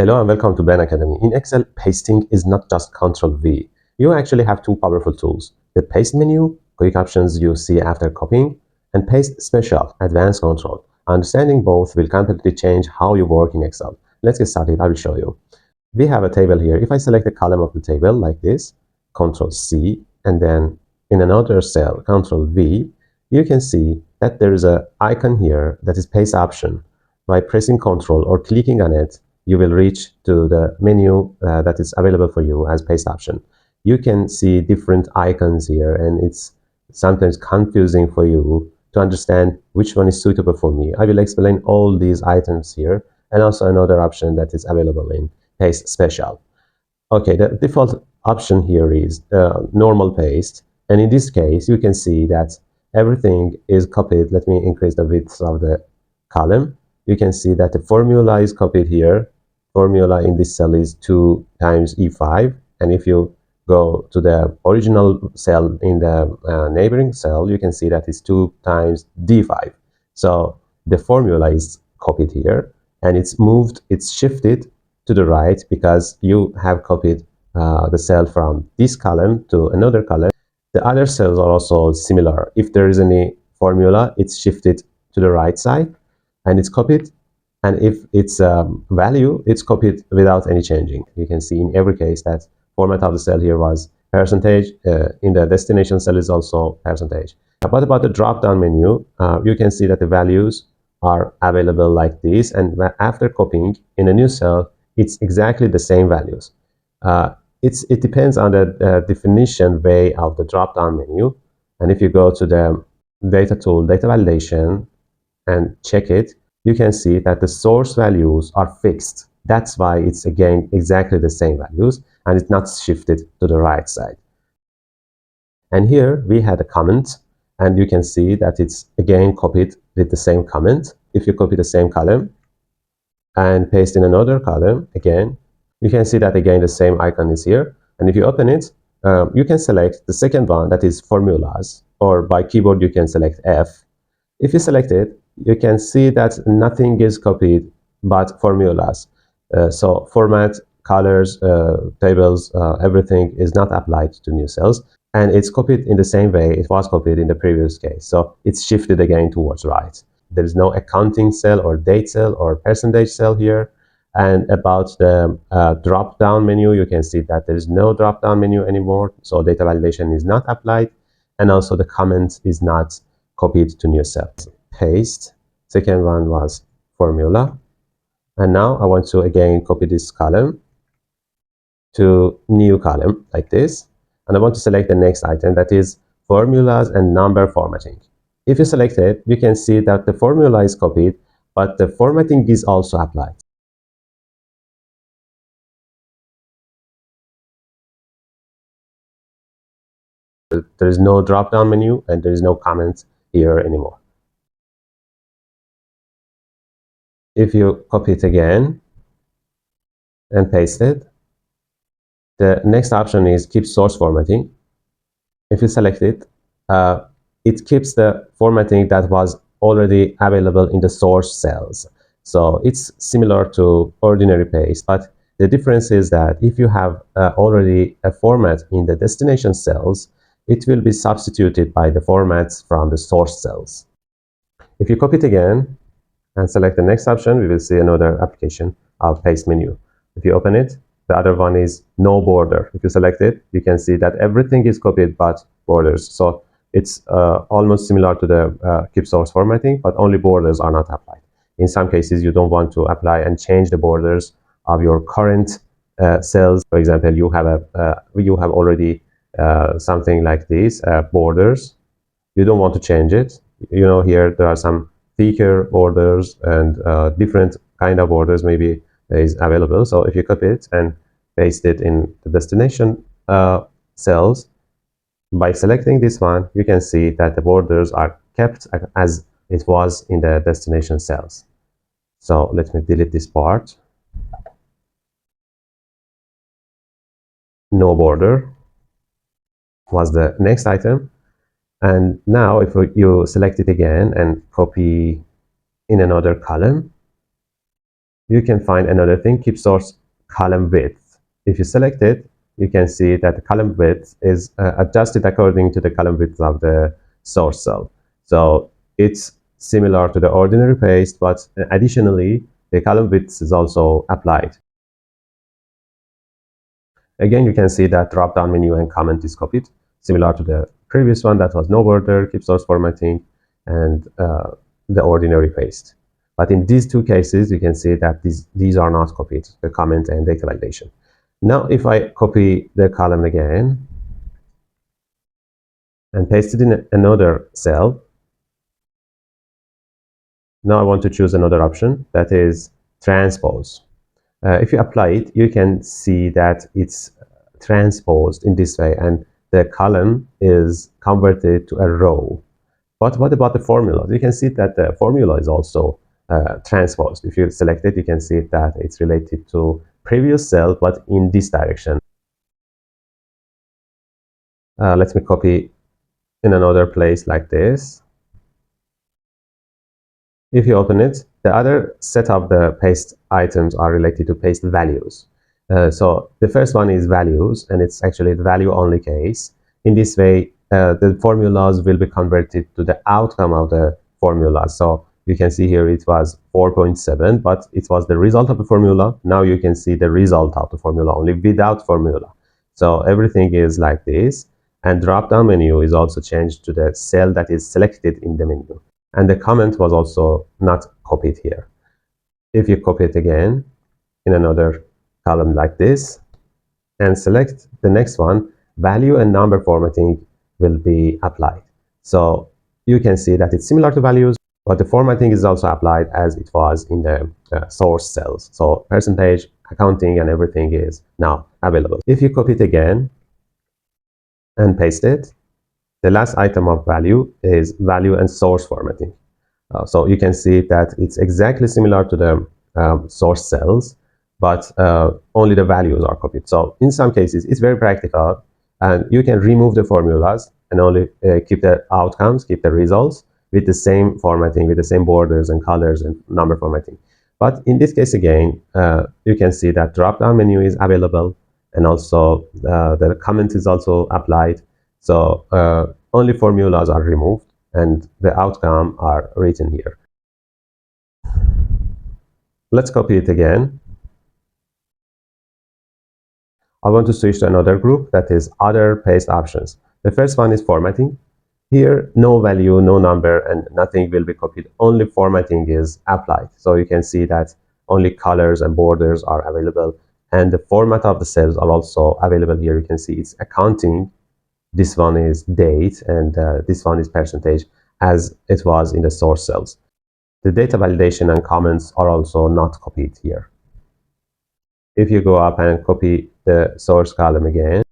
Hello and welcome to Ben Academy. In Excel, pasting is not just Ctrl V. You actually have two powerful tools: the paste menu, quick options you see after copying, and paste special, advanced control. Understanding both will completely change how you work in Excel. Let's get started. I will show you. We have a table here. If I select a column of the table like this, Ctrl C, and then in another cell, Ctrl V, you can see that there is an icon here that is paste option. By pressing Ctrl or clicking on it, you will reach to the menu that is available for you as paste option. You can see different icons here, and it's sometimes confusing for you to understand which one is suitable for me. I will explain all these items here, and also another option that is available in paste special. Okay, the default option here is normal paste, and in this case you can see that everything is copied. Let me increase the width of the column. You can see that the formula is copied here. Formula in this cell is 2 times E5, and if you go to the original cell in the neighboring cell, you can see that it's 2 times D5. So the formula is copied here, and it's shifted to the right because you have copied the cell from this column to another column. The other cells are also similar. If there is any formula, it's shifted to the right side and it's copied. And if it's value, it's copied without any changing. You can see in every case that format of the cell here was percentage. In the destination cell is also percentage. What about the drop-down menu? You can see that the values are available like this, and after copying in a new cell, it's exactly the same values. It depends on the definition way of the drop-down menu. And if you go to the data tool, data validation, and check it, you can see that the source values are fixed. That's why it's again exactly the same values, and it's not shifted to the right side. And here we had a comment, and you can see that it's again copied with the same comment. If you copy the same column and paste in another column again, you can see that again the same icon is here. And if you open it, you can select the second one, that is formulas, or by keyboard you can select F. If you select it, you can see that nothing is copied but formulas. So format, colors, tables, everything is not applied to new cells, and it's copied in the same way it was copied in the previous case. So it's shifted again towards right. There is no accounting cell or date cell or percentage cell here. And about the drop-down menu, you can see that there is no drop-down menu anymore, so data validation is not applied, and also the comment is not copied to new cells. Paste. Second one was formula. And now I want to again copy this column to new column like this. And I want to select the next item, that is formulas and number formatting. If you select it, you can see that the formula is copied, but the formatting is also applied. There is no drop-down menu and there is no comment here anymore. If you copy it again and paste it, the next option is keep source formatting. If you select it, it keeps the formatting that was already available in the source cells. So it's similar to ordinary paste, but the difference is that if you have already a format in the destination cells, it will be substituted by the formats from the source cells. If you copy it again and select the next option, we will see another application of paste menu. If you open it, the other one is no border. If you select it, you can see that everything is copied but borders. So it's almost similar to the keep source formatting, but only borders are not applied. In some cases, you don't want to apply and change the borders of your current cells. For example, you have already something like this, borders. You don't want to change it. You know, here there are some thicker borders and different kind of borders maybe is available. So if you copy it and paste it in the destination cells, by selecting this one, you can see that the borders are kept as it was in the destination cells. So let me delete this part. No border was the next item. And now if you select it again and copy in another column, you can find another thing, keep source column width. If you select it, you can see that the column width is adjusted according to the column width of the source cell. So it's similar to the ordinary paste, but additionally, the column width is also applied. Again, you can see that drop-down menu and comment is copied, similar to the previous one that was no border, keep source formatting, and the ordinary paste. But in these two cases, you can see that these are not copied, the comment and data validation. Now, if I copy the column again and paste it in another cell, now I want to choose another option, that is transpose. If you apply it, you can see that it's transposed in this way, and the column is converted to a row. But what about the formula? You can see that the formula is also transposed. If you select it, you can see that it's related to previous cell, but in this direction. Let me copy in another place like this. If you open it, the other set of the paste items are related to paste values. So the first one is values, and it's actually the value only case. In this way, the formulas will be converted to the outcome of the formula. So you can see here it was 4.7, but it was the result of the formula. Now you can see the result of the formula only without formula. So everything is like this, and drop-down menu is also changed to the cell that is selected in the menu. And the comment was also not copied here. If you copy it again in another column like this and select the next one, value and number formatting will be applied. So you can see that it's similar to values, but the formatting is also applied as it was in the source cells. So percentage, accounting, and everything is now available. If you copy it again and paste it, the last item of value is value and source formatting. So you can see that it's exactly similar to the source cells, but only the values are copied. So in some cases, it's very practical, and you can remove the formulas and only keep the outcomes, keep the results with the same formatting, with the same borders and colors and number formatting. But in this case, again, you can see that drop-down menu is available, and also the comment is also applied. So only formulas are removed, and the outcome are written here. Let's copy it again. I want to switch to another group, that is other paste options. The first one is formatting. Here, no value, no number, and nothing will be copied. Only formatting is applied. So you can see that only colors and borders are available, and the format of the cells are also available here. You can see it's accounting. This one is date, and this one is percentage, as it was in the source cells. The data validation and comments are also not copied here. If you go up and copy the source column again,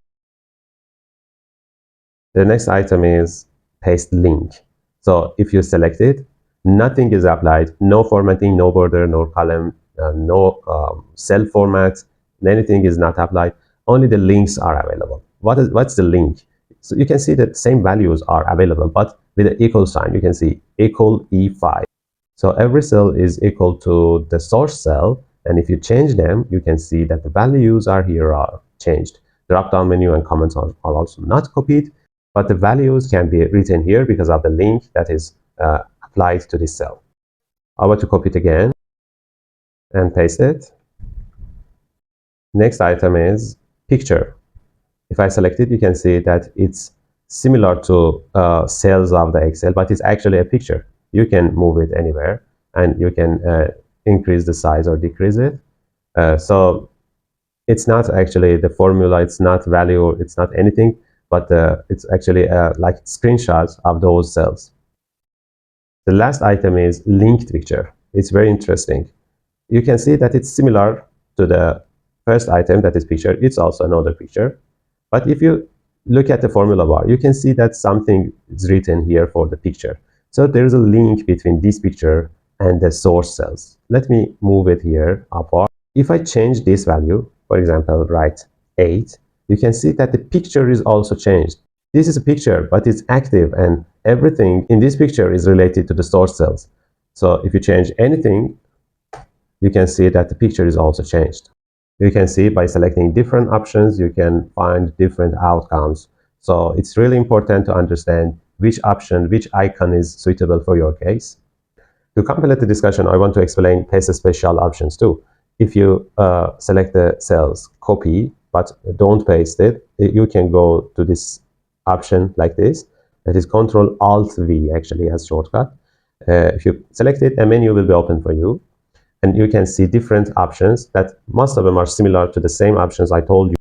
the next item is paste link. So if you select it, nothing is applied, no formatting, no border, no column, no cell format, anything is not applied. Only the links are available. What's the link? So you can see that same values are available, but with an equal sign. You can see equal E5. So every cell is equal to the source cell, and if you change them, you can see that the values are here are changed. Drop-down menu and comments are also not copied, but the values can be written here because of the link that is applied to this cell. I want to copy it again and paste it. Next item is picture. If I select it, you can see that it's similar to cells of the Excel, but it's actually a picture. You can move it anywhere, and you can increase the size or decrease it. So it's not actually the formula, it's not value, it's not anything, but it's actually like screenshots of those cells. The last item is linked picture. It's very interesting. You can see that it's similar to the first item, that is picture. It's also another picture. But if you look at the formula bar, you can see that something is written here for the picture. So there's a link between this picture and the source cells. Let me move it here upward. If I change this value, for example, write 8, you can see that the picture is also changed. This is a picture, but it's active, and everything in this picture is related to the source cells. So if you change anything, you can see that the picture is also changed. You can see by selecting different options, you can find different outcomes. So it's really important to understand which option, which icon is suitable for your case. To complete the discussion, I want to explain paste special options too. If you select the cells, copy, but don't paste it, you can go to this option like this. That is Ctrl Alt V actually as shortcut. If you select it, a menu will be open for you, and you can see different options that most of them are similar to the same options I told you.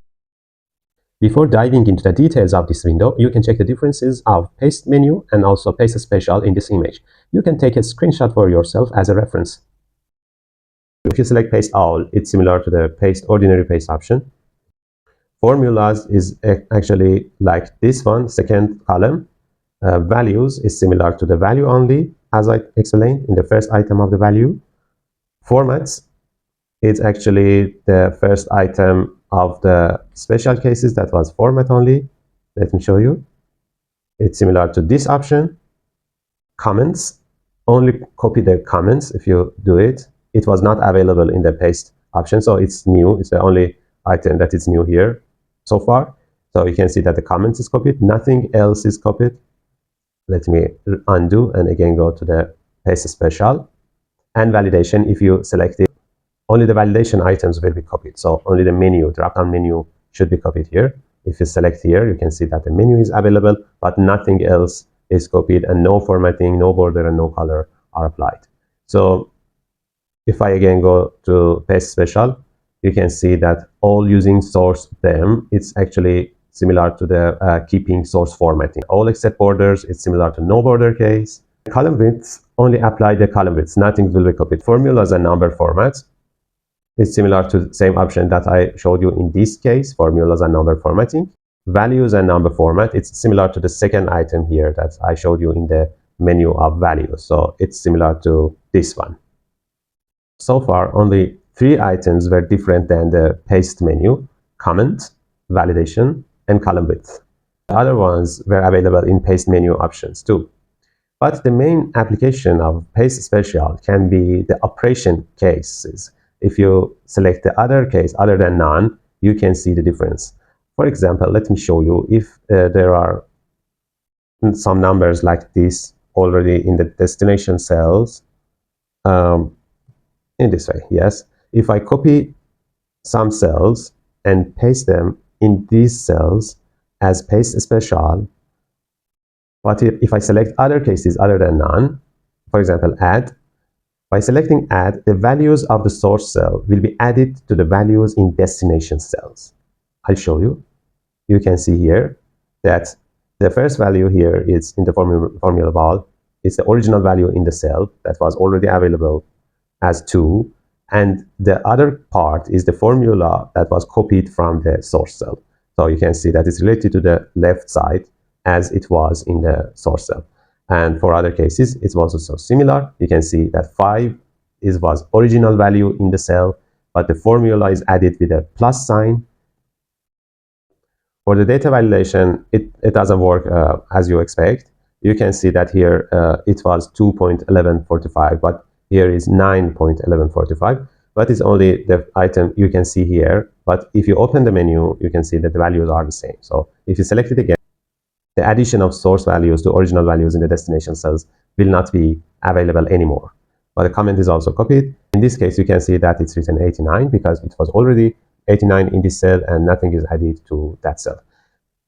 Before diving into the details of this window, you can check the differences of paste menu and also paste special in this image. You can take a screenshot for yourself as a reference. If you select paste all, it's similar to the paste ordinary paste option. Formulas is actually like this one, second column. Values is similar to the value only, as I explained in the first item of the value. Formats is actually the first item of the special cases that was format only. Let me show you. It's similar to this option. Comments, only copy the comments if you do it. It was not available in the paste option, so it's new. It's the only item that is new here so far. So you can see that the comments is copied, nothing else is copied. Let me undo and again go to the paste special. And validation, if you select it, only the validation items will be copied. So only the menu, drop-down menu should be copied here. If you select here, you can see that the menu is available, but nothing else is copied, and no formatting, no border, and no color are applied. So if I again go to paste special, you can see that all using source them, it's actually similar to the keeping source formatting. All except borders, it's similar to no border case. Column widths, only apply the column widths, nothing will be copied. Formulas and number formats, it's similar to the same option that I showed you in this case, formulas and number formatting. Values and number format, it's similar to the second item here that I showed you in the menu of values. So it's similar to this one. So far, only 3 items were different than the paste menu: comment, validation, and column width. The other ones were available in paste menu options too. But the main application of paste special can be the operation cases. If you select the other case other than none, you can see the difference. For example, let me show you if there are some numbers like this already in the destination cells. In this way, yes. If I copy some cells and paste them in these cells as paste special, but if I select other cases other than none, for example, add, by selecting add, the values of the source cell will be added to the values in destination cells. I'll show you. You can see here that the first value here is in the formula val. It's the original value in the cell that was already available as 2, and the other part is the formula that was copied from the source cell. So you can see that it's related to the left side as it was in the source cell. And for other cases, it was also similar. You can see that 5 was original value in the cell, but the formula is added with a plus sign. For the data validation, it doesn't work as you expect. You can see that here it was 2.1145, but here is 9.1145. But it's only the item you can see here. But if you open the menu, you can see that the values are the same. So if you select it again, the addition of source values to original values in the destination cells will not be available anymore. But the comment is also copied. In this case, you can see that it's written 89 because it was already 89 in this cell and nothing is added to that cell.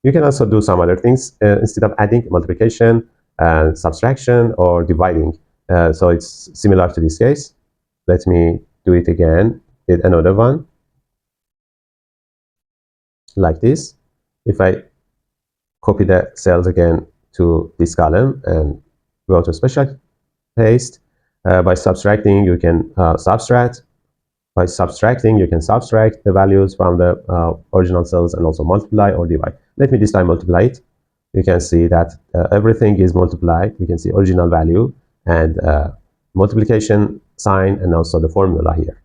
You can also do some other things instead of adding: multiplication, subtraction, or dividing. So it's similar to this case. Let me do it again with another one like this. If I copy the cells again to this column and go to special paste, by subtracting you can subtract. By subtracting you can subtract the values from the original cells and also multiply or divide. Let me this time multiply it. You can see that everything is multiplied. You can see original value and multiplication sign and also the formula here.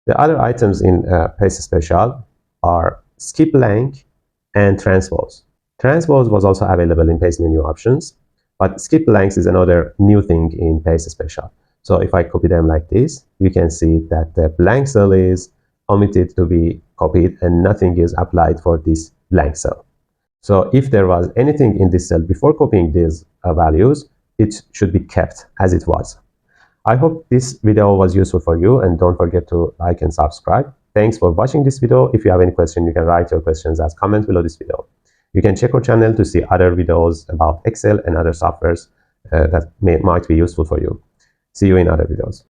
The other items in paste special are skip blank and transpose. Transpose was also available in paste menu options, but skip blanks is another new thing in paste special. So if I copy them like this, you can see that the blank cell is omitted to be copied and nothing is applied for this blank cell. So if there was anything in this cell before copying these values, it should be kept as it was. I hope this video was useful for you, and don't forget to like and subscribe. Thanks for watching this video. If you have any question, you can write your questions as comments below this video. You can check our channel to see other videos about Excel and other softwares that might be useful for you. See you in other videos.